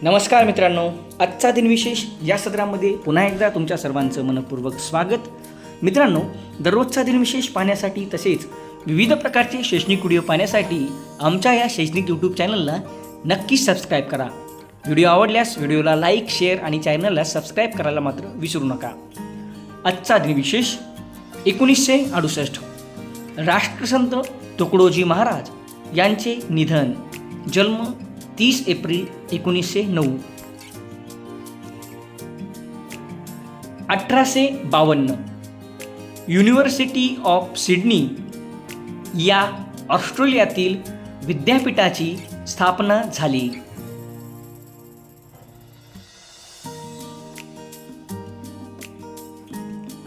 नमस्कार मित्रांनो, आजचा दिनविशेष या सत्रामध्ये पुन्हा एकदा तुमच्या सर्वांचं मनपूर्वक स्वागत. मित्रांनो, दररोजचा दिनविशेष पाहण्यासाठी तसेच विविध प्रकारचे शैक्षणिक व्हिडिओ पाहण्यासाठी आमच्या या शैक्षणिक यूट्यूब चॅनलला नक्कीच सबस्क्राईब करा. व्हिडिओ आवडल्यास व्हिडिओला लाईक, शेअर आणि चॅनलला सबस्क्राईब करायला मात्र विसरू नका. आजचा दिनविशेष 1968 राष्ट्रसंत तुकडोजी महाराज यांचे निधन. जन्म 30 एप्रिल 1909. 1852 युनिव्हर्सिटी ऑफ सिडनी या ऑस्ट्रेलियातील विद्यापीठाची स्थापना झाली.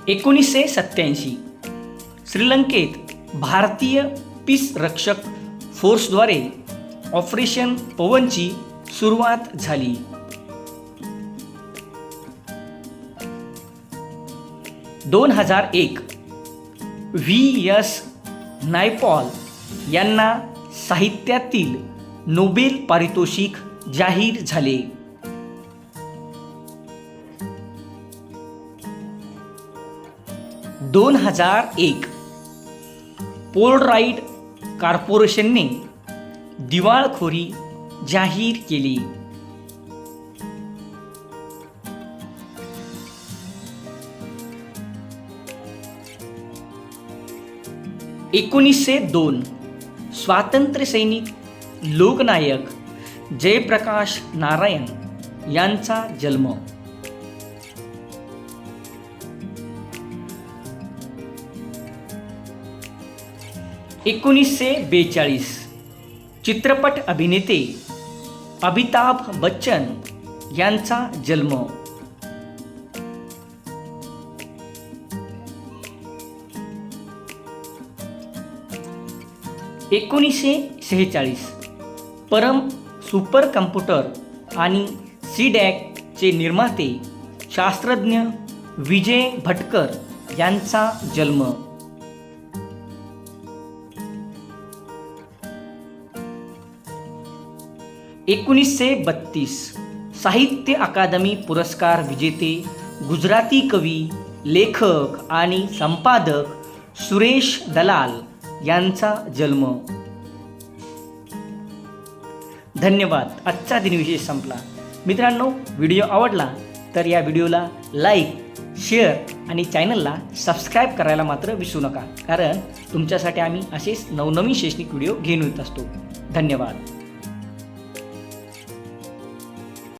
1987 श्रीलंकेत भारतीय पीस रक्षक फोर्सद्वारे ऑपरेशन पवनची सुरुवात झाली. 2001 व्ही.एस. नायपॉल यांना साहित्यातील नोबेल पारितोषिक जाहीर झाले. 2001 पोलराइड कॉर्पोरेशनने दिवाळखोरी जाहीर केली. 1902 स्वातंत्र्यसैनिक लोकनायक जयप्रकाश नारायण यांचा जन्म. 1942 चित्रपट अभिनेते अमिताभ बच्चन यांचा जन्म. 1946 परम सुपर कम्प्युटर आणि सीडॅकचे निर्माते शास्त्रज्ञ विजय भटकर यांचा जन्म. 1932 साहित्य अकादमी पुरस्कार विजेते गुजराती कवी, लेखक आणि संपादक सुरेश दलाल यांचा जन्म. धन्यवाद. आजचा दिनविशेष संपला. मित्रांनो, व्हिडिओ आवडला तर या व्हिडिओला लाईक, शेअर आणि चॅनलला सबस्क्राईब करायला मात्र विसरू नका, कारण तुमच्यासाठी आम्ही असेच नवनवीन शैक्षणिक व्हिडिओ घेऊन येत असतो. धन्यवाद.